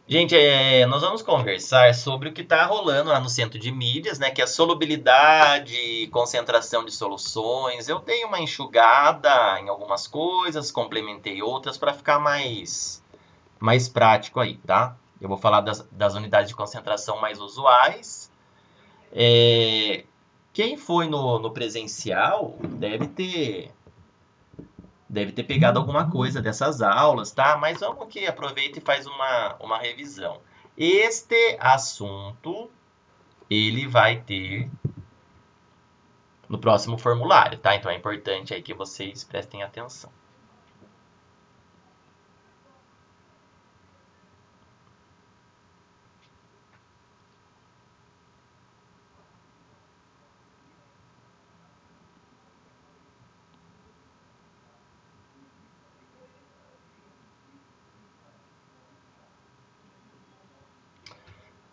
Gente, nós vamos conversar sobre o que está rolando lá no centro de mídias, né? Que é a solubilidade, concentração de soluções. Eu dei uma enxugada em algumas coisas, complementei outras para ficar mais prático aí, tá? Eu vou falar das unidades de concentração mais usuais. Quem foi no presencial deve ter pegado alguma coisa dessas aulas, tá? Mas vamos que aproveita e faz uma revisão. Este assunto ele vai ter no próximo formulário, tá? Então é importante aí que vocês prestem atenção.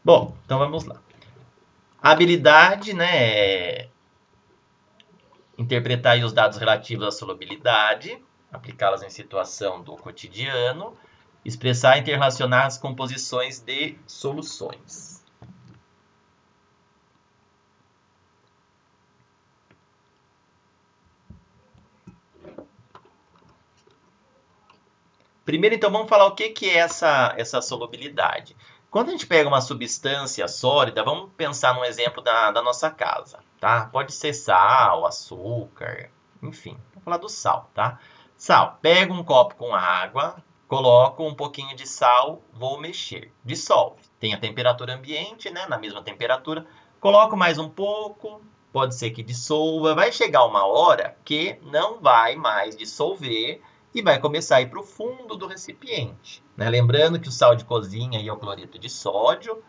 Bom, então vamos lá. A habilidade, né, é interpretar aí os dados relativos à solubilidade, aplicá-las em situação do cotidiano, expressar e interrelacionar as composições de soluções. Primeiro, então, vamos falar o que é essa solubilidade. Quando a gente pega uma substância sólida, vamos pensar num exemplo da nossa casa, tá? Pode ser sal, açúcar, enfim. Vamos falar do sal, tá? Sal, pego um copo com água, coloco um pouquinho de sal, vou mexer. Dissolve. Tem a temperatura ambiente, né? Na mesma temperatura. Coloco mais um pouco, pode ser que dissolva. Vai chegar uma hora que não vai mais dissolver e vai começar a ir para o fundo do recipiente, né? Lembrando que o sal de cozinha é o cloreto de sódio,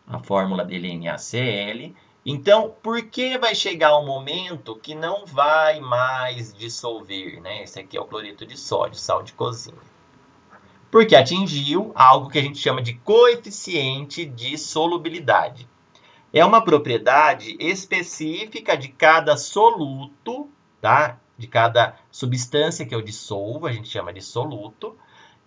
a fórmula dele é NaCl. Então, por que vai chegar um momento que não vai mais dissolver, né? Esse aqui é o cloreto de sódio, sal de cozinha. Porque atingiu algo que a gente chama de coeficiente de solubilidade. É uma propriedade específica de cada soluto, tá? De cada substância que eu dissolvo, a gente chama de soluto,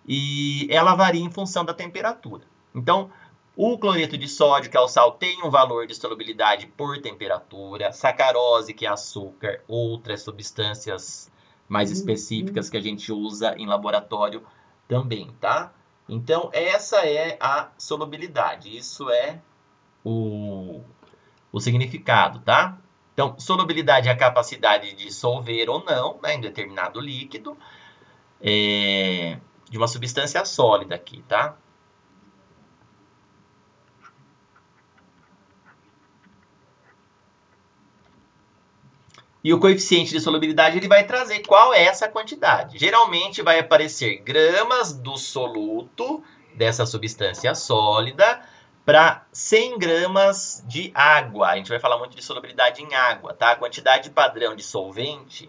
e ela varia em função da temperatura. Então, o cloreto de sódio, que é o sal, tem um valor de solubilidade por temperatura, sacarose, que é açúcar, outras substâncias mais específicas que a gente usa em laboratório também, tá? Então, essa é a solubilidade, isso é o significado, tá? Então, solubilidade é a capacidade de dissolver ou não, né, em determinado líquido, de uma substância sólida aqui, tá? E o coeficiente de solubilidade ele vai trazer qual é essa quantidade. Geralmente vai aparecer gramas do soluto dessa substância sólida para 100 gramas de água. A gente vai falar muito de solubilidade em água, tá? A quantidade padrão de solvente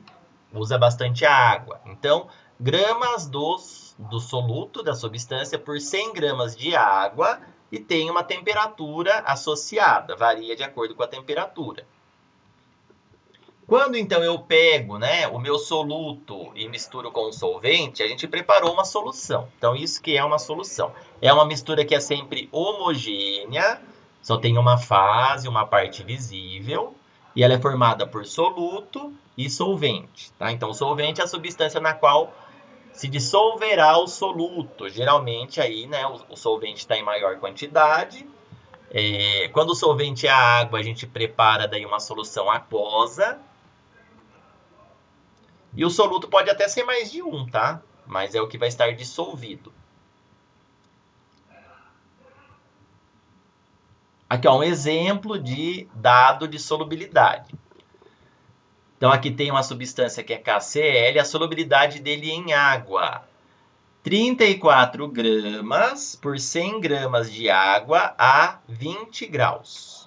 usa bastante água. Então, gramas do soluto da substância por 100 gramas de água e tem uma temperatura associada, varia de acordo com a temperatura. Quando então eu pego, né, o meu soluto e misturo com o solvente, a gente preparou uma solução. Então isso que é uma solução. É uma mistura que é sempre homogênea, só tem uma fase, uma parte visível, e ela é formada por soluto e solvente, tá? Então o solvente é a substância na qual se dissolverá o soluto. Geralmente aí, né, o solvente está em maior quantidade. Quando o solvente é a água, a gente prepara daí uma solução aquosa. E o soluto pode até ser mais de um, tá? Mas é o que vai estar dissolvido. Aqui ó, um exemplo de dado de solubilidade. Então aqui tem uma substância que é KCl, a solubilidade dele em água. 34 gramas por 100 gramas de água a 20 graus.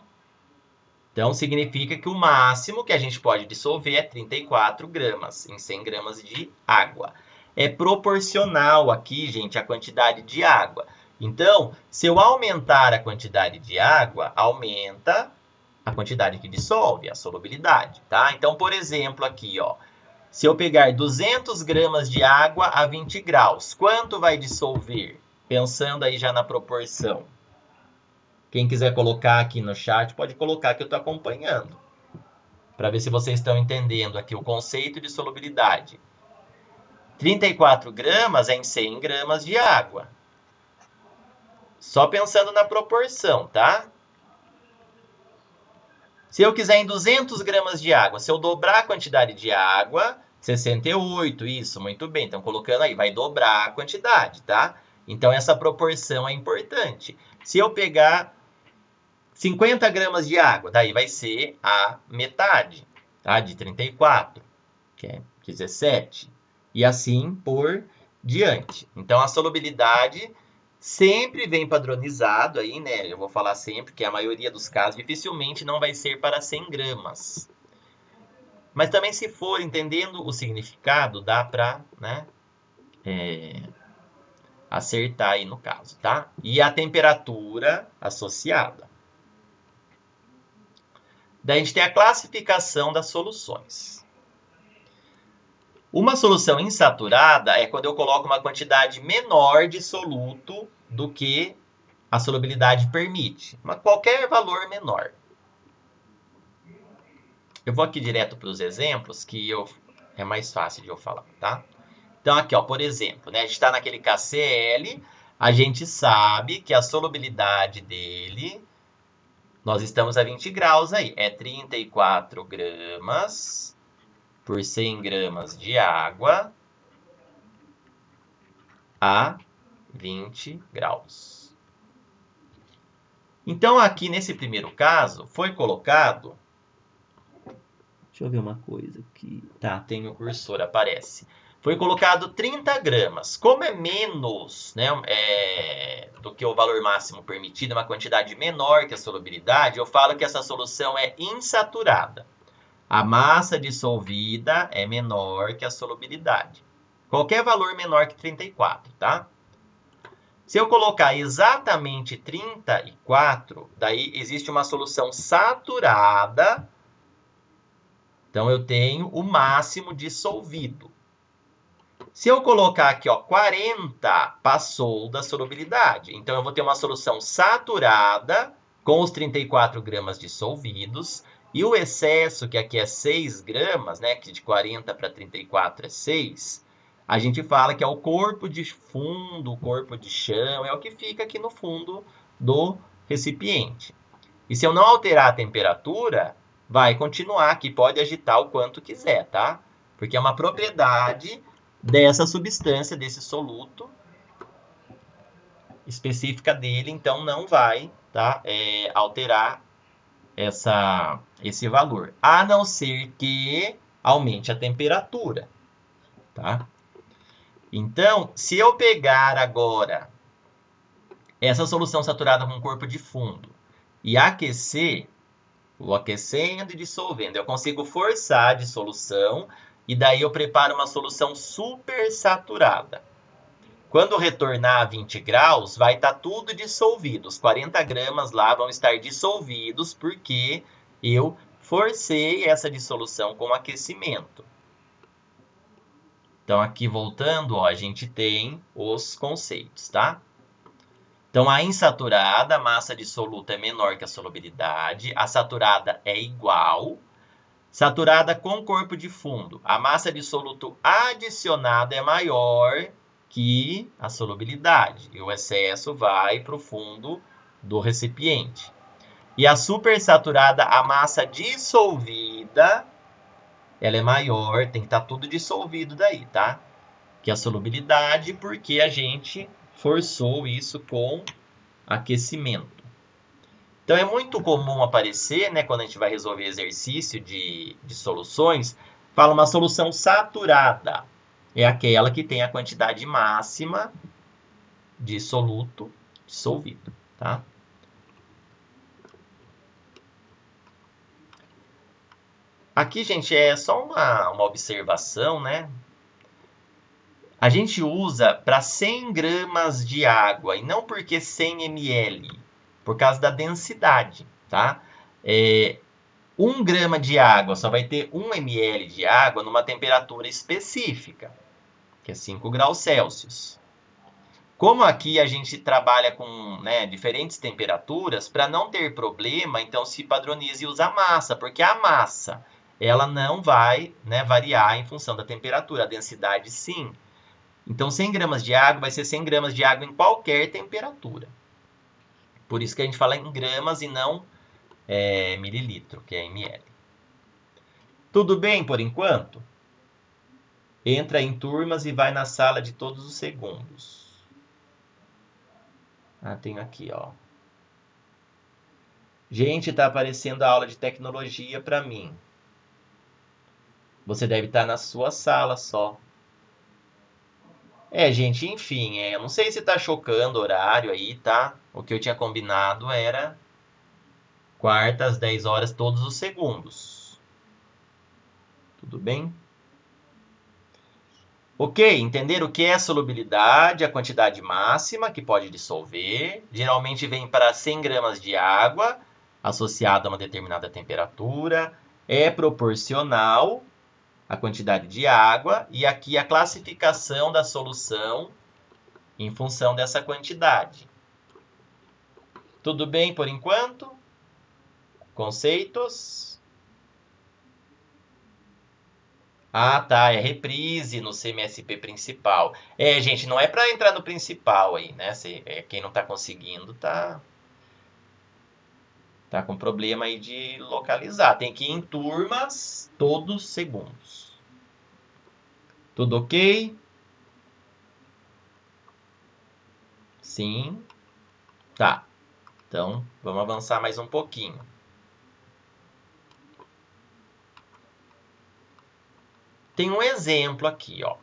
Então, significa que o máximo que a gente pode dissolver é 34 gramas em 100 gramas de água. É proporcional aqui, gente, a quantidade de água. Então, se eu aumentar a quantidade de água, aumenta a quantidade que dissolve, a solubilidade, tá? Então, por exemplo, aqui, ó, se eu pegar 200 gramas de água a 20 graus, quanto vai dissolver? Pensando aí já na proporção. Quem quiser colocar aqui no chat, pode colocar que eu estou acompanhando. Para ver se vocês estão entendendo aqui o conceito de solubilidade. 34 gramas é em 100 gramas de água. Só pensando na proporção, tá? Se eu quiser em 200 gramas de água, se eu dobrar a quantidade de água, 68, isso, muito bem. Então, colocando aí, vai dobrar a quantidade, tá? Então, essa proporção é importante. Se eu pegar 50 gramas de água, daí vai ser a metade, tá? De 34, que é 17. E assim por diante. Então, a solubilidade sempre vem padronizado aí, né? Eu vou falar sempre que a maioria dos casos dificilmente não vai ser para 100 gramas. Mas também, se for entendendo o significado, dá para, né, acertar aí no caso, tá? E a temperatura associada. Daí a gente tem a classificação das soluções. Uma solução insaturada é quando eu coloco uma quantidade menor de soluto do que a solubilidade permite. Mas qualquer valor menor. Eu vou aqui direto para os exemplos, que é mais fácil de eu falar, tá? Então, aqui, ó, por exemplo, né, a gente está naquele KCl, a gente sabe que a solubilidade dele, nós estamos a 20 graus aí, é 34 gramas por 100 gramas de água a 20 graus. Então, aqui nesse primeiro caso, foi colocado... Deixa eu ver uma coisa aqui. Tá, tem o cursor, aparece. Foi colocado 30 gramas. Como é menos, né, do que o valor máximo permitido, uma quantidade menor que a solubilidade, eu falo que essa solução é insaturada. A massa dissolvida é menor que a solubilidade. Qualquer valor menor que 34, tá? Se eu colocar exatamente 34, daí existe uma solução saturada. Então, eu tenho o máximo dissolvido. Se eu colocar aqui, ó, 40, passou da solubilidade. Então, eu vou ter uma solução saturada com os 34 gramas dissolvidos. E o excesso, que aqui é 6 gramas, né, que de 40 para 34 é 6, a gente fala que é o corpo de fundo, o corpo de chão, é o que fica aqui no fundo do recipiente. E se eu não alterar a temperatura, vai continuar aqui, pode agitar o quanto quiser, tá? Porque é uma propriedade dessa substância, desse soluto, específica dele, então não vai, tá, alterar esse valor, a não ser que aumente a temperatura, tá? Então, se eu pegar agora essa solução saturada com corpo de fundo e aquecer, vou aquecendo e dissolvendo, eu consigo forçar a dissolução e daí eu preparo uma solução supersaturada. Quando retornar a 20 graus, vai estar tudo dissolvido. Os 40 gramas lá vão estar dissolvidos porque eu forcei essa dissolução com aquecimento. Então, aqui voltando, ó, a gente tem os conceitos, tá? Então, a insaturada, a massa dissoluta é menor que a solubilidade. A saturada é igual. Saturada com corpo de fundo. A massa dissoluto adicionada é maior que a solubilidade. E o excesso vai para o fundo do recipiente. E a supersaturada, a massa dissolvida, ela é maior, tem que estar tudo dissolvido daí, tá? Que a solubilidade, porque a gente forçou isso com aquecimento. Então, é muito comum aparecer, né, quando a gente vai resolver exercício de soluções, fala uma solução saturada. É aquela que tem a quantidade máxima de soluto dissolvido, tá? Aqui, gente, é só uma observação, né? A gente usa para 100 gramas de água, e não porque 100 ml, por causa da densidade, tá? 1 grama de água só vai ter 1 ml de água numa temperatura específica, que é 5 graus Celsius. Como aqui a gente trabalha com, né, diferentes temperaturas, para não ter problema, então se padroniza e usa a massa, porque a massa ela não vai, né, variar em função da temperatura, a densidade sim. Então 100 gramas de água vai ser 100 gramas de água em qualquer temperatura. Por isso que a gente fala em gramas e não mililitro, que é ml. Tudo bem por enquanto? Entra em turmas e vai na sala de todos os segundos. Ah, tenho aqui, ó. Gente, tá aparecendo a aula de tecnologia para mim. Você deve estar na sua sala só. Gente, enfim, eu não sei se tá chocando o horário aí, tá? O que eu tinha combinado era quarta às 10 horas todos os segundos. Tudo bem? Ok, entender o que é solubilidade, a quantidade máxima que pode dissolver. Geralmente vem para 100 gramas de água, associada a uma determinada temperatura. É proporcional à quantidade de água. E aqui a classificação da solução em função dessa quantidade. Tudo bem por enquanto? Conceitos? Ah, tá, é reprise no CMSP principal. Gente, não é para entrar no principal aí, né? Quem não tá conseguindo tá com problema aí de localizar. Tem que ir em turmas todos segundos. Tudo ok? Sim. Tá. Então, vamos avançar mais um pouquinho. Tem um exemplo aqui, ó,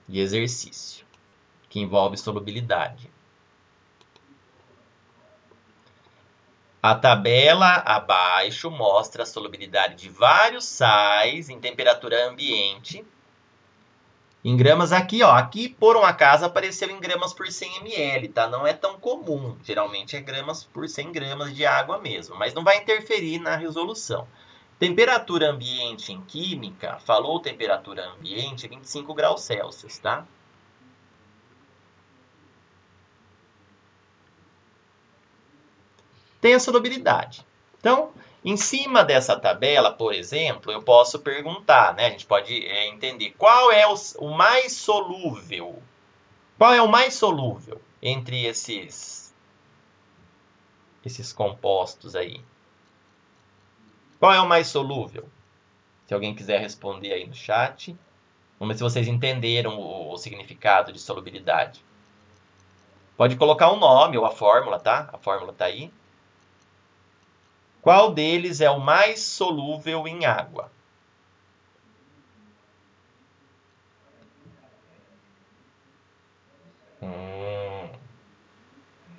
de exercício que envolve solubilidade. A tabela abaixo mostra a solubilidade de vários sais em temperatura ambiente. Em gramas aqui, ó, aqui por um acaso apareceu em gramas por 100 ml, tá? Não é tão comum, geralmente é gramas por 100 gramas de água mesmo, mas não vai interferir na resolução. Temperatura ambiente em química, falou temperatura ambiente, 25 graus Celsius, tá? Tem a solubilidade. Então, em cima dessa tabela, por exemplo, eu posso perguntar, né? A gente pode entender qual é o mais solúvel. Qual é o mais solúvel entre esses compostos aí? Qual é o mais solúvel? Se alguém quiser responder aí no chat. Vamos ver se vocês entenderam o significado de solubilidade. Pode colocar um nome ou a fórmula, tá? A fórmula tá aí. Qual deles é o mais solúvel em água?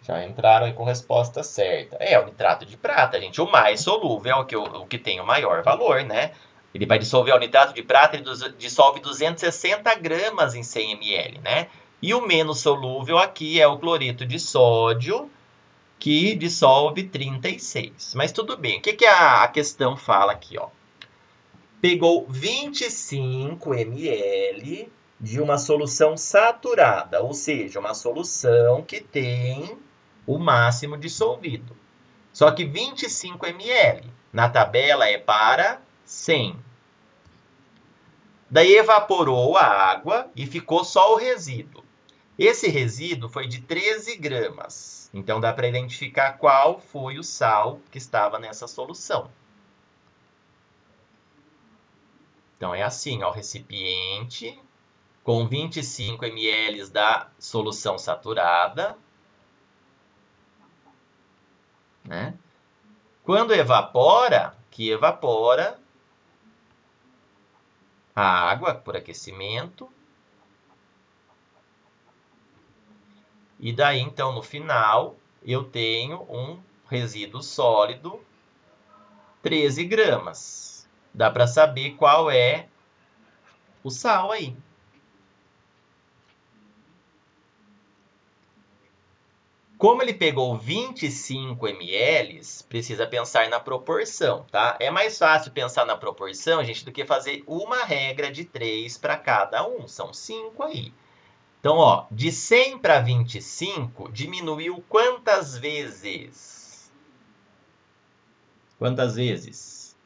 Já entraram aí com resposta certa. É o nitrato de prata, gente. O mais solúvel é o que tem o maior valor, né? Ele vai dissolver o nitrato de prata, ele dissolve 260 gramas em 100 ml, né? E o menos solúvel aqui é o cloreto de sódio, que dissolve 36. Mas tudo bem. O que a questão fala aqui, ó? Pegou 25 ml de uma solução saturada, ou seja, uma solução que tem o máximo dissolvido. Só que 25 ml. Na tabela é para 100. Daí evaporou a água e ficou só o resíduo. Esse resíduo foi de 13 gramas. Então dá para identificar qual foi o sal que estava nessa solução. Então é assim, ó, o recipiente com 25 ml da solução saturada, né? Quando evapora, a água por aquecimento. E daí, então, no final, eu tenho um resíduo sólido, 13 gramas. Dá para saber qual é o sal aí. Como ele pegou 25 ml, precisa pensar na proporção, tá? É mais fácil pensar na proporção, gente, do que fazer uma regra de 3 para cada um. São 5 aí. Então, ó, de 100 para 25, diminuiu quantas vezes? Quantas vezes?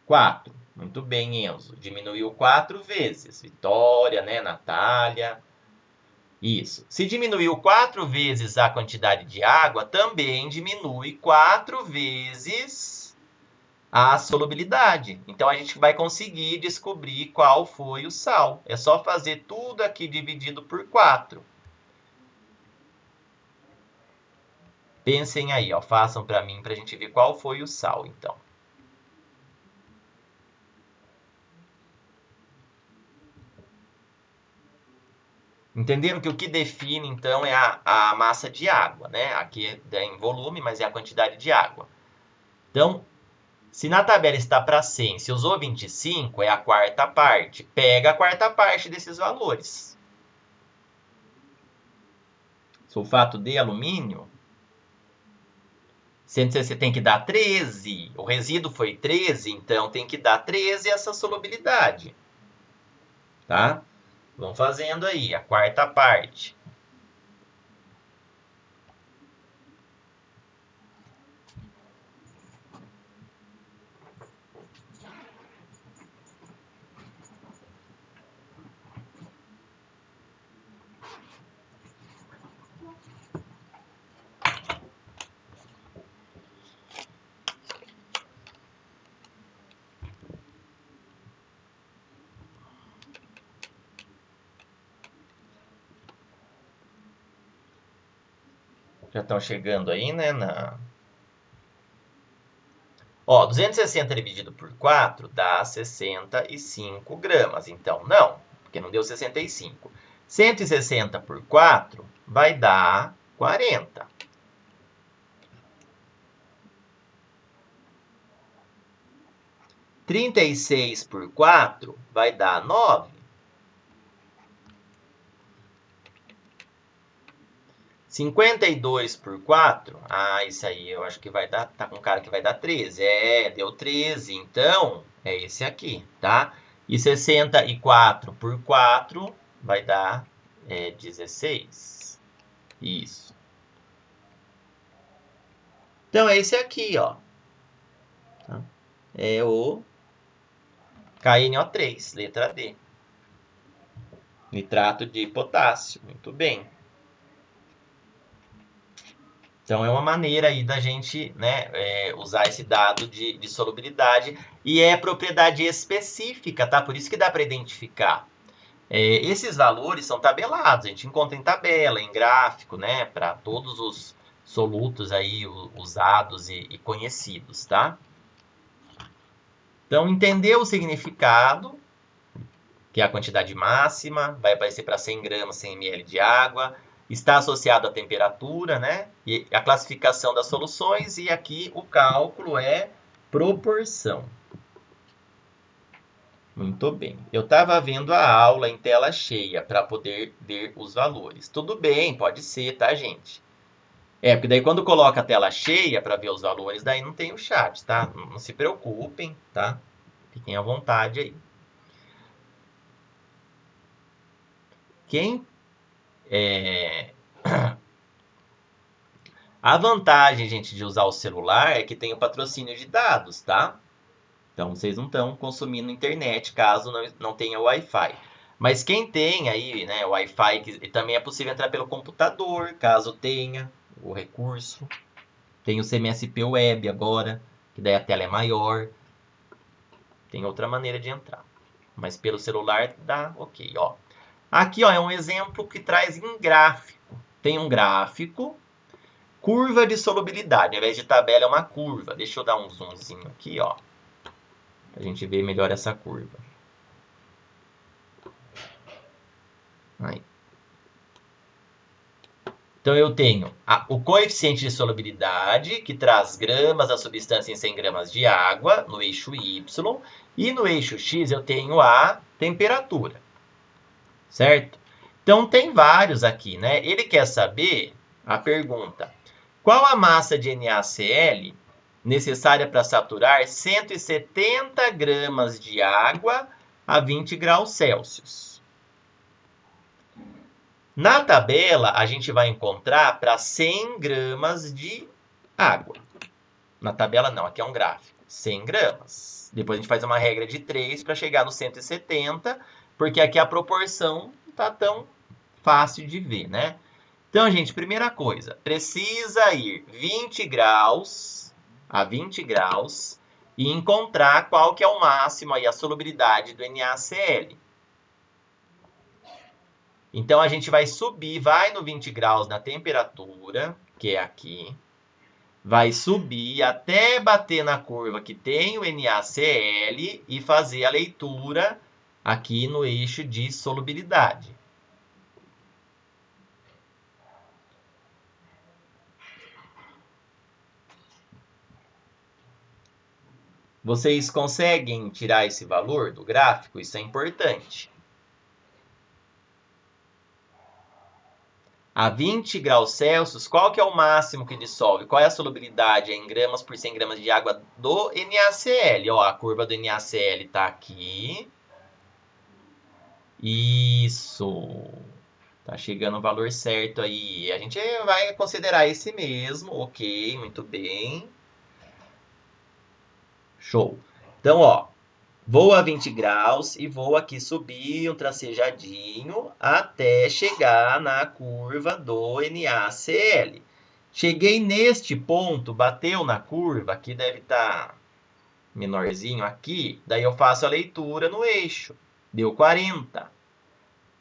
4. Muito bem, Enzo. Diminuiu 4 vezes. Vitória, né, Natália? Isso. Se diminuiu 4 vezes a quantidade de água, também diminui 4 vezes a solubilidade. Então, a gente vai conseguir descobrir qual foi o sal. É só fazer tudo aqui dividido por 4. Pensem aí, ó, façam para mim, para a gente ver qual foi o sal, então. Entenderam que o que define, então, é a massa de água, né? Aqui é em volume, mas é a quantidade de água. Então, se na tabela está para 100, se usou 25, é a quarta parte. Pega a quarta parte desses valores. Sulfato de alumínio, 160 tem que dar 13. O resíduo foi 13, então tem que dar 13 essa solubilidade. Tá? Vão fazendo aí a quarta parte. Já estão chegando aí, né? Ó, 260 dividido por 4 dá 65 gramas. Então, não, porque não deu 65. 160 por 4 vai dar 40. Trinta e 36 por 4 vai dar 9. 52 por 4, isso aí eu acho que vai dar, tá com cara que vai dar 13. Deu 13, então é esse aqui, tá? E 64 por 4 vai dar 16. Isso. Então é esse aqui, ó. Tá? É o KNO3, letra D. Nitrato de potássio, muito bem. Então, é uma maneira aí da gente, né, usar esse dado de solubilidade. E é propriedade específica, tá? Por isso que dá para identificar. Esses valores são tabelados, a gente encontra em tabela, em gráfico, né? Para todos os solutos aí usados e conhecidos, tá? Então, entender o significado, que é a quantidade máxima, vai aparecer para 100 gramas, 100 ml de água. Está associado à temperatura, né? E a classificação das soluções, e aqui o cálculo é proporção. Muito bem. Eu estava vendo a aula em tela cheia para poder ver os valores. Tudo bem, pode ser, tá, gente? Porque daí quando coloca a tela cheia para ver os valores, daí não tem o chat, tá? Não se preocupem, tá? Fiquem à vontade aí. A vantagem, gente, de usar o celular é que tem o patrocínio de dados, tá? Então, vocês não estão consumindo internet caso não tenha Wi-Fi. Mas quem tem aí, né, Wi-Fi, também é possível entrar pelo computador, caso tenha o recurso. Tem o CMSP Web agora, que daí a tela é maior. Tem outra maneira de entrar. Mas pelo celular dá ok, ó. Aqui, ó, é um exemplo que traz em gráfico. Tem um gráfico, curva de solubilidade. Ao invés de tabela, é uma curva. Deixa eu dar um zoomzinho aqui, ó. Para a gente ver melhor essa curva. Aí. Então, eu tenho o coeficiente de solubilidade, que traz gramas da substância em 100 gramas de água, no eixo Y. E no eixo X, eu tenho a temperatura. Certo? Então, tem vários aqui, né? Ele quer saber a pergunta: qual a massa de NaCl necessária para saturar 170 gramas de água a 20 graus Celsius. Na tabela, a gente vai encontrar para 100 gramas de água. Na tabela não, aqui é um gráfico. 100 gramas. Depois a gente faz uma regra de 3 para chegar no 170, porque aqui a proporção não está tão fácil de ver, né? Então, gente, primeira coisa, precisa ir 20 graus a 20 graus e encontrar qual que é o máximo aí, a solubilidade do NaCl. Então, a gente vai subir, vai no 20 graus na temperatura, que é aqui, vai subir até bater na curva que tem o NaCl e fazer a leitura aqui no eixo de solubilidade. Vocês conseguem tirar esse valor do gráfico? Isso é importante. A 20 graus Celsius, qual que é o máximo que dissolve? Qual é a solubilidade em gramas por 100 gramas de água do NaCl? Ó, a curva do NaCl está aqui. Isso. Tá chegando o valor certo aí. A gente vai considerar esse mesmo. Ok, muito bem. Show. Então, ó, vou a 20 graus e vou aqui subir um tracejadinho até chegar na curva do NaCl. Cheguei neste ponto, bateu na curva, aqui deve estar menorzinho aqui, daí eu faço a leitura no eixo. Deu 40,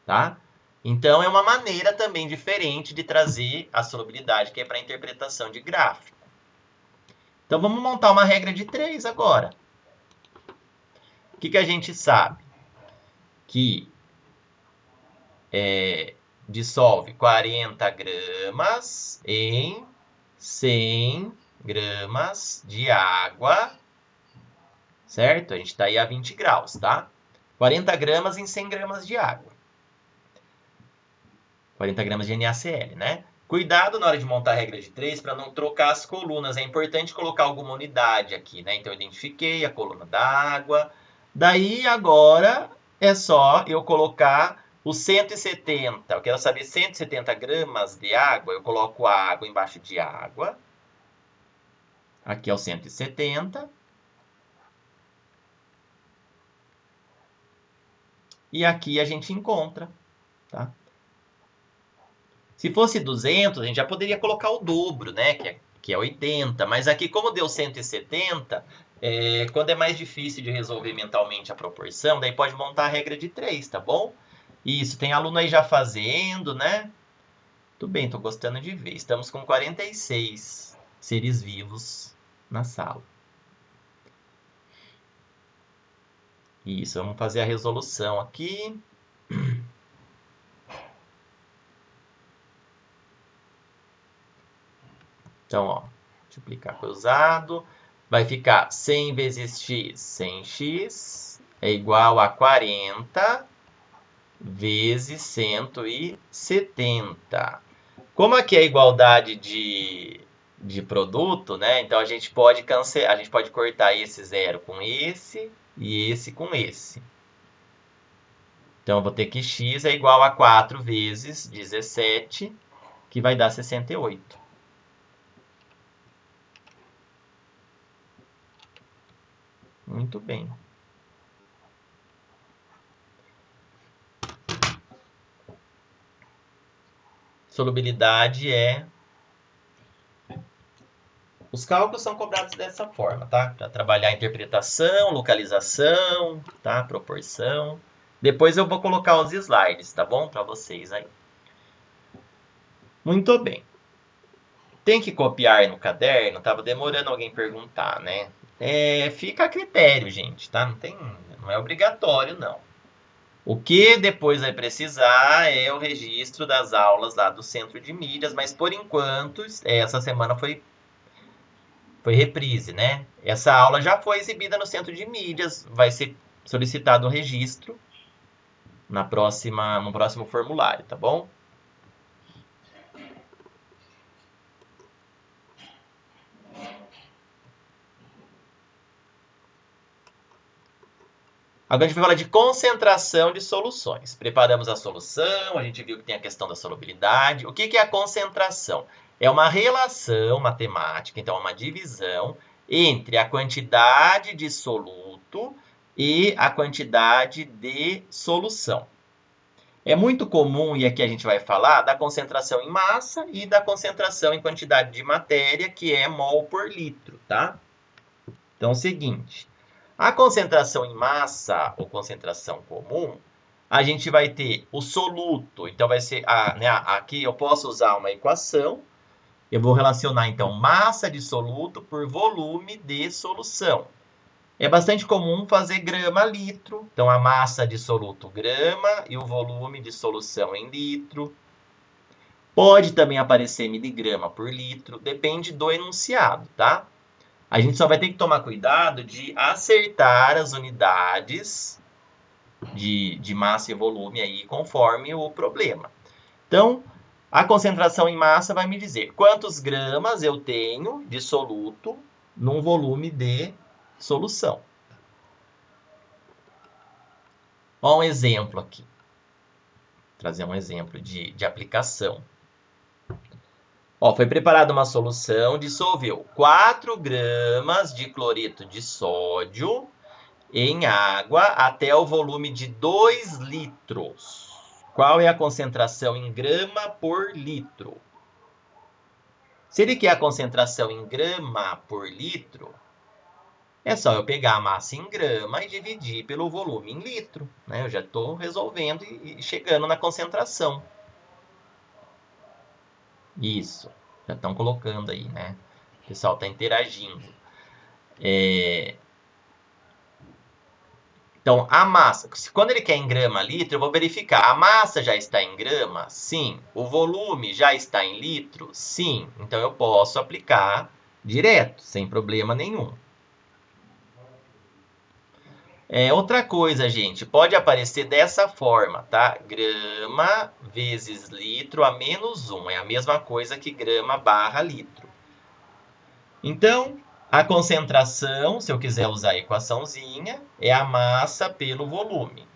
tá? Então, é uma maneira também diferente de trazer a solubilidade, que é para interpretação de gráfico. Então, vamos montar uma regra de 3 agora. O que a gente sabe? Que dissolve 40 gramas em 100 gramas de água, certo? A gente está aí a 20 graus, tá? 40 gramas em 100 gramas de água. 40 gramas de NaCl, né? Cuidado na hora de montar a regra de 3 para não trocar as colunas. É importante colocar alguma unidade aqui, né? Então, eu identifiquei a coluna d'água. Daí, agora, é só eu colocar os 170. Eu quero saber 170 gramas de água. Eu coloco a água embaixo de água. Aqui é o 170. E aqui a gente encontra, tá? Se fosse 200, a gente já poderia colocar o dobro, né? Que é 80. Mas aqui, como deu 170, quando é mais difícil de resolver mentalmente a proporção, daí pode montar a regra de 3, tá bom? Isso, tem aluno aí já fazendo, né? Tudo bem, tô gostando de ver. Estamos com 46 seres vivos na sala. Isso, vamos fazer a resolução aqui. Então, ó, multiplicar cruzado, vai ficar 100 vezes x, 100x, é igual a 40 vezes 170. Como aqui é igualdade de produto, né? Então, a gente pode cancelar, a gente pode cortar esse zero com esse e esse com esse. Então, eu vou ter que x é igual a 4 vezes 17, que vai dar 68. Muito bem. Solubilidade é... Os cálculos são cobrados dessa forma, tá? Para trabalhar a interpretação, localização, tá? Proporção. Depois eu vou colocar os slides, tá bom? Para vocês aí. Muito bem. Tem que copiar no caderno? Tava demorando alguém perguntar, né? Fica a critério, gente, tá? Não é obrigatório, não. O que depois vai precisar é o registro das aulas lá do Centro de Mídias, mas por enquanto, essa semana foi reprise, né? Essa aula já foi exibida no Centro de Mídias, vai ser solicitado o registro no próximo formulário, tá bom? Agora a gente vai falar de concentração de soluções. Preparamos a solução, a gente viu que tem a questão da solubilidade. O que é a concentração? É uma relação matemática, então é uma divisão entre a quantidade de soluto e a quantidade de solução. É muito comum, e aqui a gente vai falar, da concentração em massa e da concentração em quantidade de matéria, que é mol por litro, tá? Então, é o seguinte, a concentração em massa, ou concentração comum, a gente vai ter o soluto, então vai ser, aqui eu posso usar uma equação, eu vou relacionar, então, massa de soluto por volume de solução. É bastante comum fazer grama a litro. Então, a massa de soluto grama e o volume de solução em litro. Pode também aparecer miligrama por litro. Depende do enunciado, tá? A gente só vai ter que tomar cuidado de acertar as unidades de massa e volume aí conforme o problema. Então, a concentração em massa vai me dizer quantos gramas eu tenho de soluto num volume de solução. Olha um exemplo aqui. Vou trazer um exemplo de aplicação. Foi preparada uma solução, dissolveu 4 gramas de cloreto de sódio em água até o volume de 2 litros. Qual é a concentração em grama por litro? Se ele quer a concentração em grama por litro, é só eu pegar a massa em grama e dividir pelo volume em litro, né? Eu já estou resolvendo e chegando na concentração. Isso, já estão colocando aí, né? O pessoal está interagindo. Então, a massa, quando ele quer em grama litro, eu vou verificar. A massa já está em grama? Sim. O volume já está em litro? Sim. Então, eu posso aplicar direto, sem problema nenhum. Outra coisa, gente, pode aparecer dessa forma, tá? Grama vezes litro a menos 1. É a mesma coisa que grama barra litro. Então, a concentração, se eu quiser usar a equaçãozinha, é a massa pelo volume.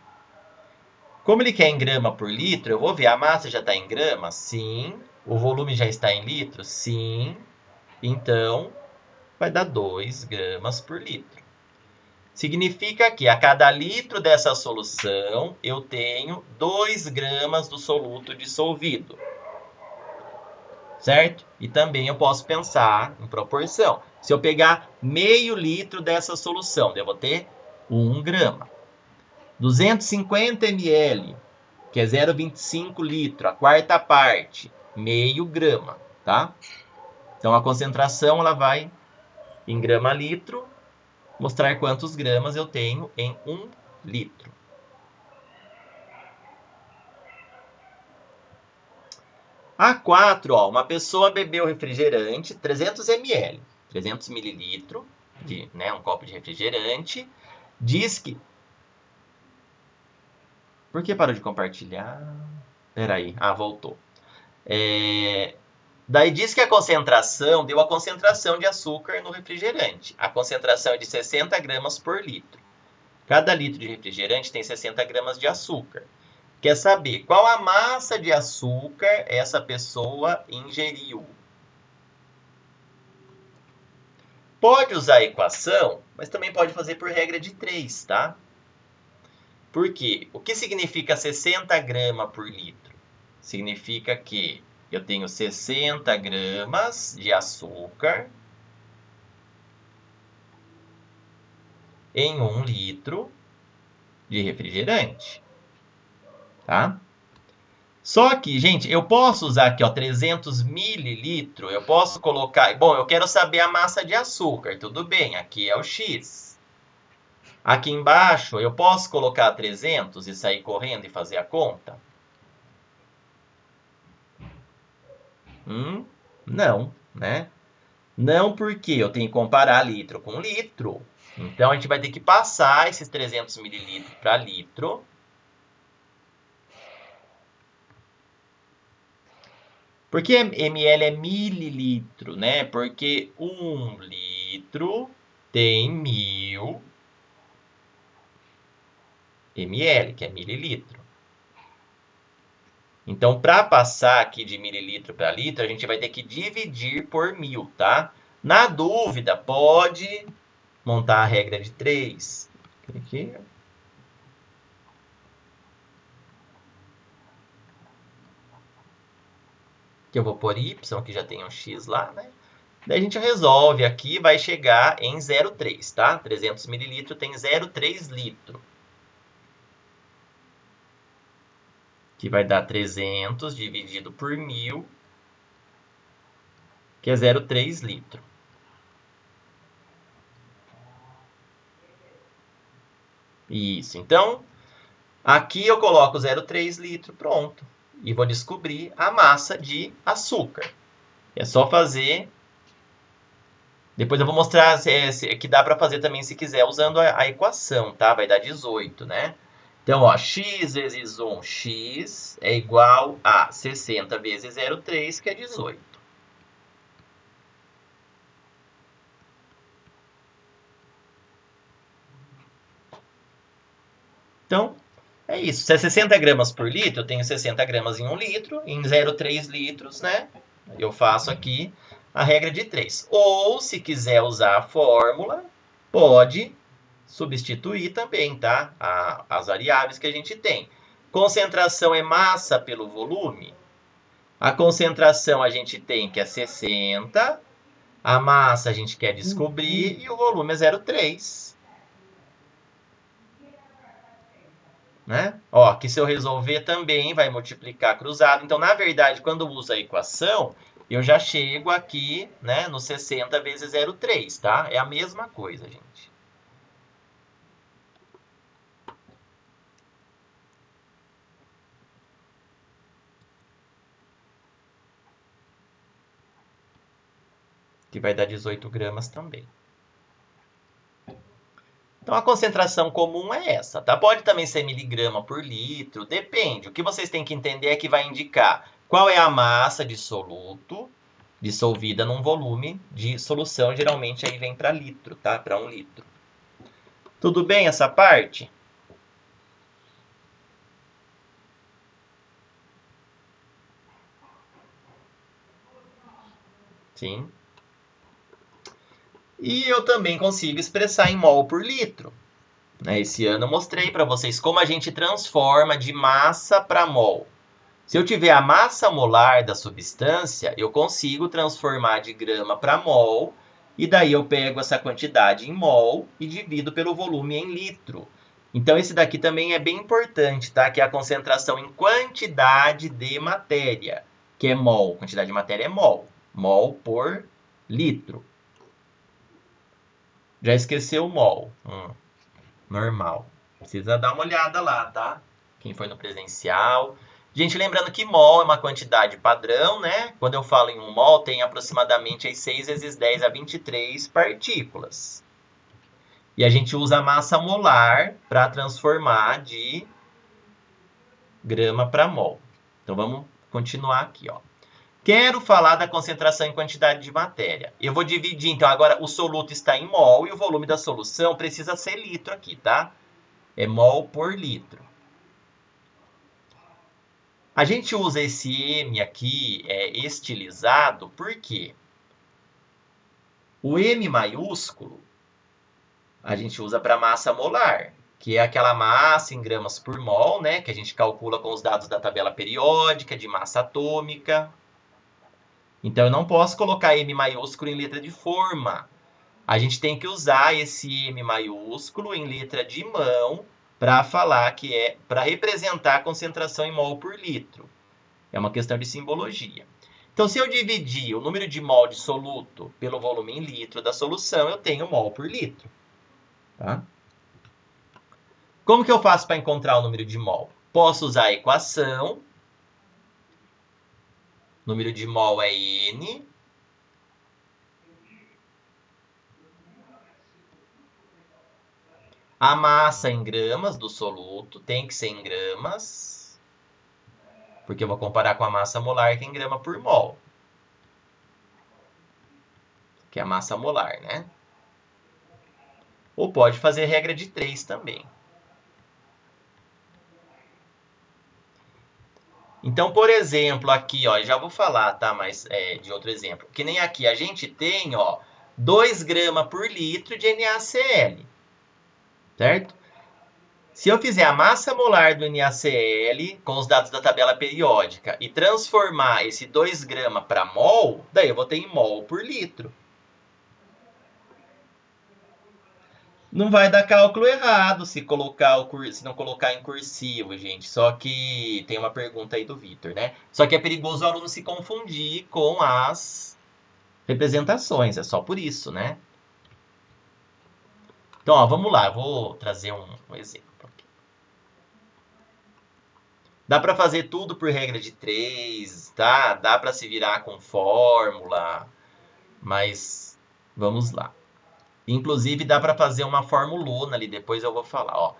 Como ele quer em grama por litro, eu vou ver, a massa já está em grama? Sim. O volume já está em litro? Sim. Então, vai dar 2 gramas por litro. Significa que a cada litro dessa solução, eu tenho 2 gramas do soluto dissolvido. Certo? E também eu posso pensar em proporção. Se eu pegar meio litro dessa solução, eu vou ter 1 grama. 250 ml, que é 0,25 litro, a quarta parte, meio grama, tá? Então, a concentração ela vai em grama litro, mostrar quantos gramas eu tenho em 1 litro. A4, uma pessoa bebeu refrigerante, 300 ml, 300 mililitros, um copo de refrigerante, diz que... Por que parou de compartilhar? Peraí, voltou. Daí diz que a concentração, deu a concentração de açúcar no refrigerante. A concentração é de 60 gramas por litro. Cada litro de refrigerante tem 60 gramas de açúcar. Quer saber qual a massa de açúcar essa pessoa ingeriu? Pode usar a equação, mas também pode fazer por regra de 3, tá? Por quê? O que significa 60 gramas por litro? Significa que eu tenho 60 gramas de açúcar em 1 litro de refrigerante, tá? Só que, gente, eu posso usar aqui, 300 mililitros, eu posso colocar... Bom, eu quero saber a massa de açúcar, tudo bem, aqui é o X. Aqui embaixo, eu posso colocar 300 e sair correndo e fazer a conta? Não, né? Não, porque eu tenho que comparar litro com litro. Então, a gente vai ter que passar esses 300 mililitros para litro. Por que ml é mililitro, né? Porque 1 litro tem 1000 ml, que é mililitro. Então, para passar aqui de mililitro para litro, a gente vai ter que dividir por 1000, tá? Na dúvida, pode montar a regra de 3. Aqui. Que eu vou pôr y, que já tem um x lá, né? Daí a gente resolve aqui, vai chegar em 0,3, tá? 300 mililitros tem 0,3 litro. Que vai dar 300 dividido por 1000, que é 0,3 litro. Isso, então, aqui eu coloco 0,3 litro, pronto. E vou descobrir a massa de açúcar. É só fazer. Depois eu vou mostrar que dá para fazer também se quiser, usando a equação, tá? Vai dar 18, né? Então, ó, x vezes 1x é igual a 60 vezes 0,3, que é 18. Então, é isso. Se é 60 gramas por litro, eu tenho 60 gramas em 1 litro. Em 0,3 litros, né? Eu faço aqui a regra de 3. Ou, se quiser usar a fórmula, pode substituir também, tá? As variáveis que a gente tem. Concentração é massa pelo volume. A concentração a gente tem que é 60. A massa a gente quer descobrir e o volume é 0,3. Né? Ó, que se eu resolver também vai multiplicar cruzado. Então, na verdade, quando eu uso a equação, eu já chego aqui, né, no 60 vezes 0,3, tá? É a mesma coisa, gente. Que vai dar 18 gramas também. Então, a concentração comum é essa, tá? Pode também ser miligrama por litro, depende. O que vocês têm que entender é que vai indicar qual é a massa de soluto dissolvida num volume de solução. Geralmente aí vem para litro, tá? Para 1 litro. Tudo bem essa parte? Sim. E eu também consigo expressar em mol por litro. Esse ano eu mostrei para vocês como a gente transforma de massa para mol. Se eu tiver a massa molar da substância, eu consigo transformar de grama para mol, e daí eu pego essa quantidade em mol e divido pelo volume em litro. Então esse daqui também é bem importante, tá? Que é a concentração em quantidade de matéria, que é mol. Quantidade de matéria é mol. Mol por litro. Já esqueceu o mol. Normal. Precisa dar uma olhada lá, tá? Quem foi no presencial. Gente, lembrando que mol é uma quantidade padrão, né? Quando eu falo em 1 mol, tem aproximadamente 6 vezes 10 a 23 partículas. E a gente usa a massa molar para transformar de grama para mol. Então vamos continuar aqui, ó. Quero falar da concentração em quantidade de matéria. Eu vou dividir, então, agora o soluto está em mol e o volume da solução precisa ser litro aqui, tá? É mol por litro. A gente usa esse M aqui estilizado, por quê? O M maiúsculo a gente usa para massa molar, que é aquela massa em gramas por mol, né? Que a gente calcula com os dados da tabela periódica de massa atômica. Então, eu não posso colocar M maiúsculo em letra de forma. A gente tem que usar esse M maiúsculo em letra de mão para falar que é para representar a concentração em mol por litro. É uma questão de simbologia. Então, se eu dividir o número de mol de soluto pelo volume em litro da solução, eu tenho mol por litro. Tá? Como que eu faço para encontrar o número de mol? Posso usar a equação. O número de mol é N. A massa em gramas do soluto tem que ser em gramas, porque eu vou comparar com a massa molar, que é em grama por mol, que é a massa molar, né? Ou pode fazer regra de 3 também. Então, por exemplo, aqui, ó, já vou falar, tá? Mas de outro exemplo. Que nem aqui, a gente tem, ó, 2 gramas por litro de NaCl, certo? Se eu fizer a massa molar do NaCl com os dados da tabela periódica e transformar esse 2 gramas para mol, daí eu vou ter em mol por litro. Não vai dar cálculo errado se não colocar em cursivo, gente. Só que tem uma pergunta aí do Vitor, né? Só que é perigoso o aluno se confundir com as representações, é só por isso, né? Então, ó, vamos lá, eu vou trazer um exemplo aqui. Dá para fazer tudo por regra de 3, tá? Dá para se virar com fórmula, mas vamos lá. Inclusive, dá para fazer uma formulona ali, depois eu vou falar, ó.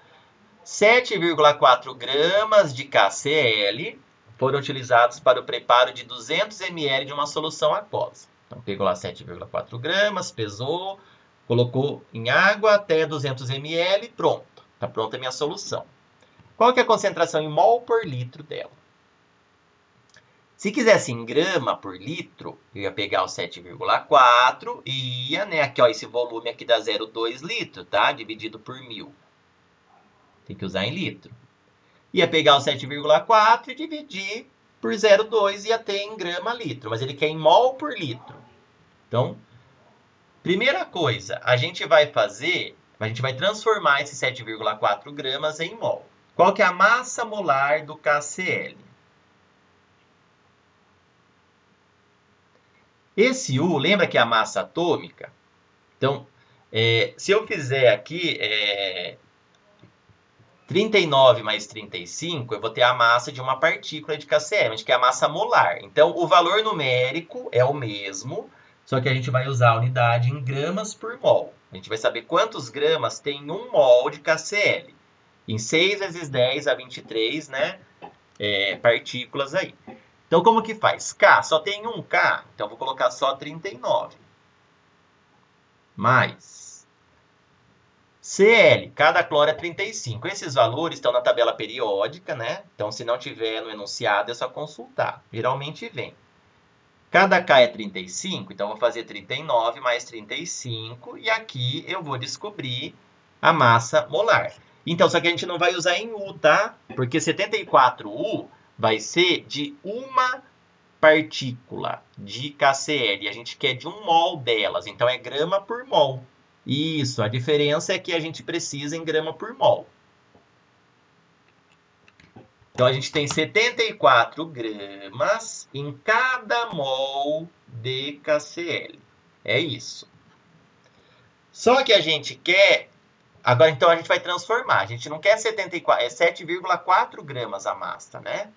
7,4 gramas de KCl foram utilizados para o preparo de 200 ml de uma solução aquosa. Então, pegou lá 7,4 gramas, pesou, colocou em água até 200 ml, pronto. Está pronta a minha solução. Qual que é a concentração em mol por litro dela? Se quisesse em grama por litro, eu ia pegar o 7,4 e ia, né, aqui, ó, esse volume aqui dá 0,2 litro, tá? Dividido por 1000. Tem que usar em litro. Ia pegar o 7,4 e dividir por 0,2 e ia ter em grama litro. Mas ele quer em mol por litro. Então, primeira coisa, a gente vai transformar esse 7,4 gramas em mol. Qual que é a massa molar do KCl? Esse U, lembra que é a massa atômica? Então, se eu fizer aqui 39 mais 35, eu vou ter a massa de uma partícula de KCl, que é a massa molar. Então, o valor numérico é o mesmo, só que a gente vai usar a unidade em gramas por mol. A gente vai saber quantos gramas tem 1 mol de KCl. Em 6 vezes 10 a 23, né, partículas aí. Então, como que faz? K, só tem 1K, então vou colocar só 39. Mais Cl, cada cloro é 35. Esses valores estão na tabela periódica, né? Então, se não tiver no enunciado, é só consultar. Geralmente vem. Cada K é 35, então vou fazer 39 mais 35, e aqui eu vou descobrir a massa molar. Então, só que a gente não vai usar em U, tá? Porque 74U vai ser de uma partícula de KCl. E a gente quer de 1 mol delas. Então, é grama por mol. Isso, a diferença é que a gente precisa em grama por mol. Então, a gente tem 74 gramas em cada mol de KCl. É isso. Só que a gente quer... Agora, então, a gente vai transformar. A gente não quer 74, é 7,4 gramas a massa, né?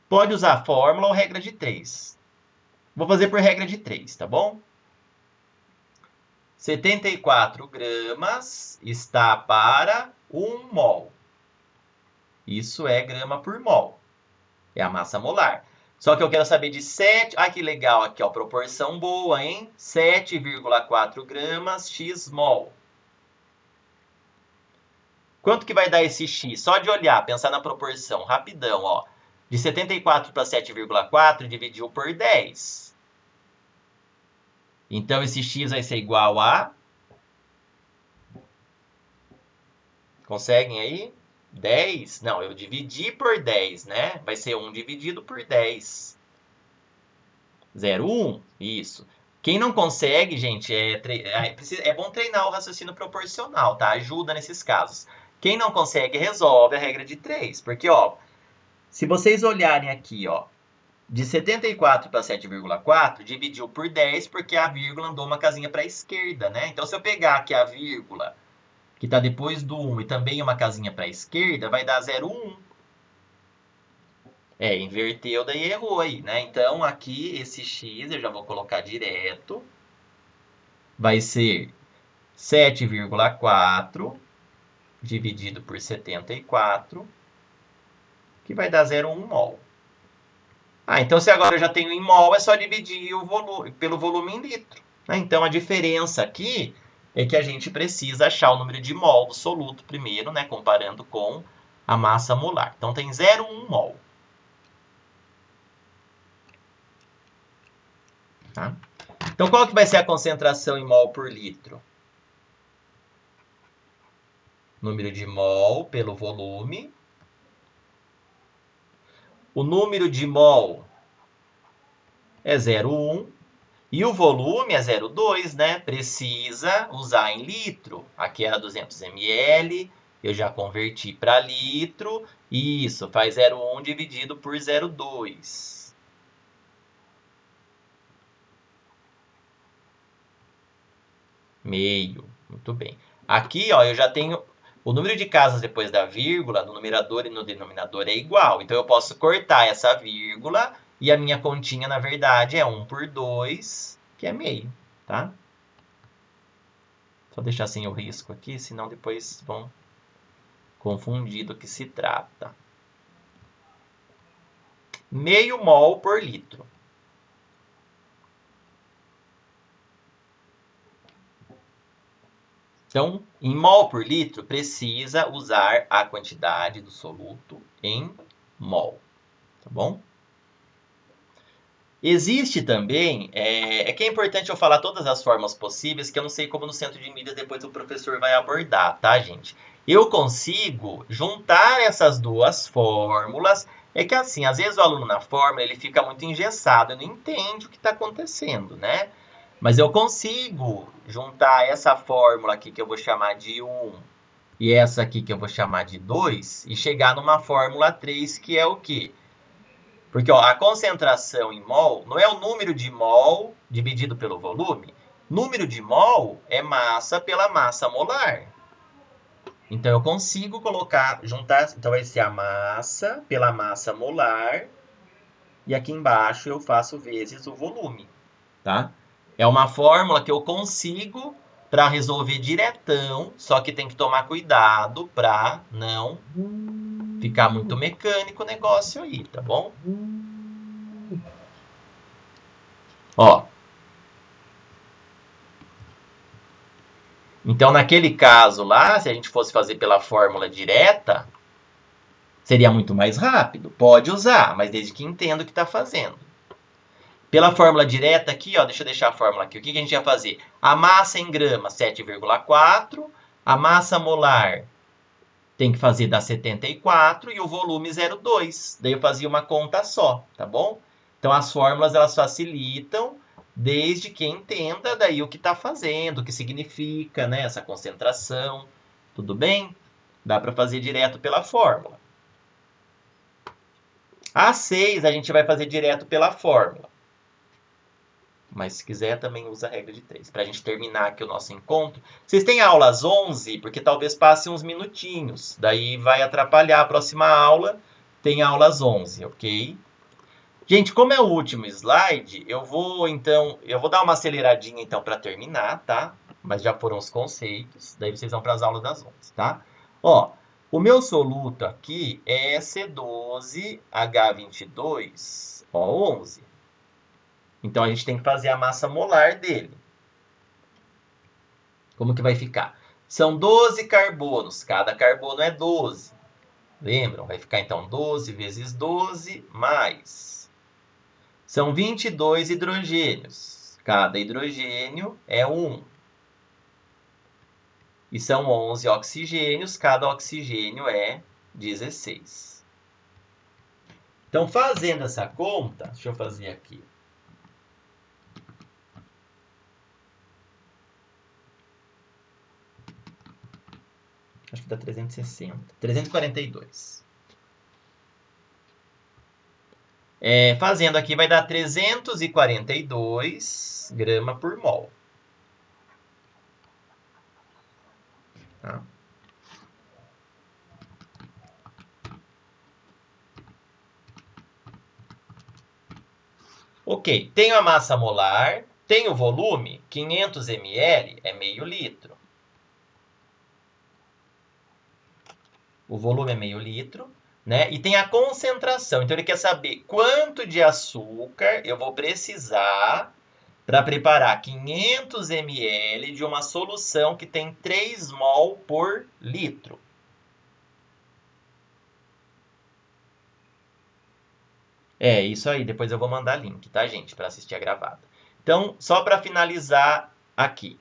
Pode usar fórmula ou regra de 3. Vou fazer por regra de 3, tá bom? 74 gramas está para 1 mol. Isso é grama por mol. É a massa molar. Só que eu quero saber de 7... Ah, que legal aqui, ó. Proporção boa, hein? 7,4 gramas x mol. Quanto que vai dar esse x? Só de olhar, pensar na proporção. Rapidão, ó. De 74 para 7,4 dividiu por 10. Então, esse x vai ser igual a... Conseguem aí? 10? Não, eu dividi por 10, né? Vai ser 1 dividido por 10. 0,1. Isso. Quem não consegue, gente, é bom treinar o raciocínio proporcional, tá? Ajuda nesses casos. Quem não consegue, resolve a regra de 3. Porque, ó, se vocês olharem aqui, ó, de 74 para 7,4, dividiu por 10, porque a vírgula andou uma casinha para a esquerda, né? Então, se eu pegar aqui a vírgula, que está depois do 1, e também uma casinha para a esquerda, vai dar 0,1. Inverteu, daí errou aí, né? Então, aqui, esse x, eu já vou colocar direto, vai ser 7,4 dividido por 74, que vai dar 0,1 mol. Então se agora eu já tenho em mol, é só dividir o volume, pelo volume em litro, né? Então, a diferença aqui é que a gente precisa achar o número de mol do soluto primeiro, né? Comparando com a massa molar. Então, tem 0,1 mol. Tá? Então, qual que vai ser a concentração em mol por litro? Número de mol pelo volume. O número de mol é 0,1. E o volume é 0,2, né? Precisa usar em litro. Aqui era 200 ml. Eu já converti para litro. Isso, faz 0,1 dividido por 0,2. Meio. Muito bem. Aqui, ó, eu já tenho o número de casas depois da vírgula, no numerador e no denominador é igual. Então, eu posso cortar essa vírgula e a minha continha, na verdade, é 1 por 2, que é meio, tá? Só deixar sem o risco aqui, senão depois vão confundir do que se trata. Meio mol por litro. Então, em mol por litro, precisa usar a quantidade do soluto em mol. Tá bom? Existe também, que é importante eu falar todas as formas possíveis, que eu não sei como no centro de mídias depois o professor vai abordar, tá, gente? Eu consigo juntar essas duas fórmulas. É que assim, às vezes o aluno na fórmula ele fica muito engessado, ele não entende o que está acontecendo, né? Mas eu consigo juntar essa fórmula aqui que eu vou chamar de 1 e essa aqui que eu vou chamar de 2 e chegar numa fórmula 3 que é o quê? Porque ó, a concentração em mol não é o número de mol dividido pelo volume. Número de mol é massa pela massa molar. Então eu consigo colocar, juntar, então vai ser a massa pela massa molar e aqui embaixo eu faço vezes o volume, tá? É uma fórmula que eu consigo para resolver diretão, só que tem que tomar cuidado para não ficar muito mecânico o negócio aí, tá bom? Ó. Então, naquele caso lá, se a gente fosse fazer pela fórmula direta, seria muito mais rápido. Pode usar, mas desde que entenda o que está fazendo. Pela fórmula direta aqui, ó, deixa eu deixar a fórmula aqui. O que a gente ia fazer? A massa em gramas, 7,4. A massa molar tem que fazer dar 74 e o volume 0,2. Daí eu fazia uma conta só, tá bom? Então, as fórmulas, elas facilitam desde que entenda daí o que está fazendo, o que significa, né, essa concentração. Tudo bem? Dá para fazer direto pela fórmula. A 6 a gente vai fazer direto pela fórmula. Mas se quiser, também usa a regra de 3. Para a gente terminar aqui o nosso encontro. Vocês têm aulas 11? Porque talvez passe uns minutinhos. Daí vai atrapalhar a próxima aula. Tem aulas 11, ok? Gente, como é o último slide, eu vou dar uma aceleradinha então para terminar, tá? Mas já foram os conceitos, daí vocês vão para as aulas das 11, tá? Ó, o meu soluto aqui é C12H22, ó, 11. Então a gente tem que fazer a massa molar dele. Como que vai ficar? São 12 carbonos, cada carbono é 12. Lembram? Vai ficar então 12 vezes 12 mais... São 22 hidrogênios. Cada hidrogênio é 1. E são 11 oxigênios. Cada oxigênio é 16. Então, fazendo essa conta, deixa eu fazer aqui. Acho que dá 360. 342. Fazendo aqui vai dar 342 gramas por mol. Tá? Ok, tenho a massa molar, tenho o volume, 500 ml é meio litro. O volume é meio litro. Né? E tem a concentração. Então, ele quer saber quanto de açúcar eu vou precisar para preparar 500 ml de uma solução que tem 3 mol por litro. É, isso aí. Depois eu vou mandar link, tá, gente? Para assistir a gravada. Então, só para finalizar aqui.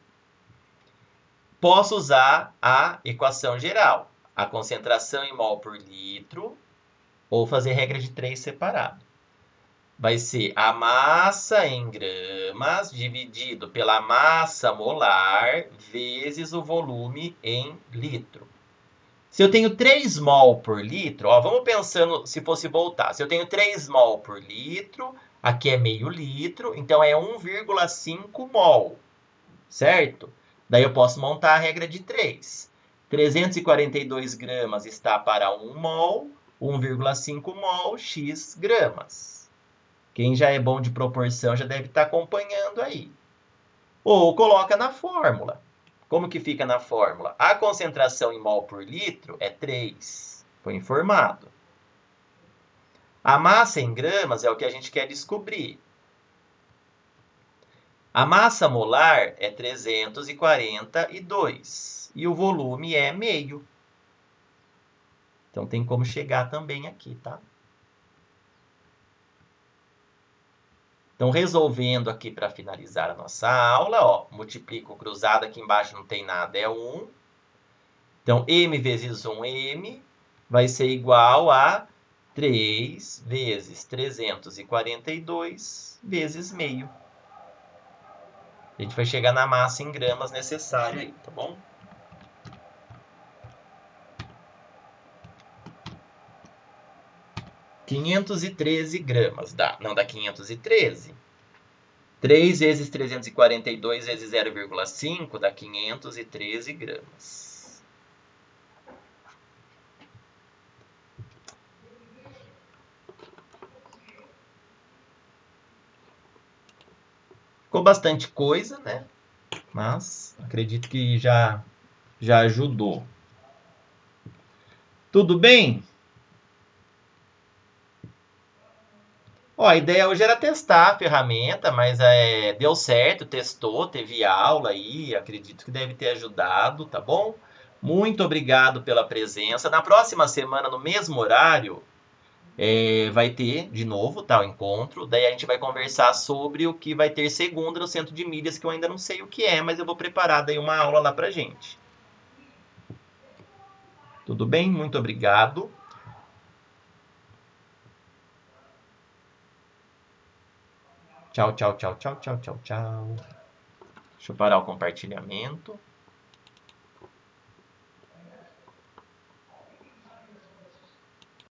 Posso usar a equação geral. A concentração em mol por litro, ou fazer regra de 3 separado. Vai ser a massa em gramas dividido pela massa molar vezes o volume em litro. Se eu tenho 3 mol por litro, ó, vamos pensando se fosse voltar. Se eu tenho 3 mol por litro, aqui é meio litro, então é 1,5 mol, certo? Daí eu posso montar a regra de 3. 342 gramas está para 1 mol, 1,5 mol, x gramas. Quem já é bom de proporção já deve estar acompanhando aí. Ou coloca na fórmula. Como que fica na fórmula? A concentração em mol por litro é 3. Foi informado. A massa em gramas é o que a gente quer descobrir. A massa molar é 342 e o volume é meio. Então tem como chegar também aqui, tá? Então, resolvendo aqui para finalizar a nossa aula, ó, multiplico cruzado, aqui embaixo não tem nada, é 1. Então, m vezes 1m vai ser igual a 3 vezes 342 vezes meio. A gente vai chegar na massa em gramas necessária aí, tá bom? (513 gramas) dá. Não dá 513. 3 vezes 342 vezes 0,5 dá 513 gramas. Ficou bastante coisa, né? Mas acredito que já ajudou. Tudo bem? Ó, a ideia hoje era testar a ferramenta, mas deu certo, testou, teve aula aí, acredito que deve ter ajudado, tá bom? Muito obrigado pela presença. Na próxima semana, no mesmo horário, vai ter de novo, tá, o encontro. Daí a gente vai conversar sobre o que vai ter segunda no Centro de Mídias, que eu ainda não sei o que é, mas eu vou preparar daí uma aula lá pra gente. Tudo bem? Muito obrigado. Tchau, tchau, tchau, tchau, tchau, tchau, tchau. Deixa eu parar o compartilhamento.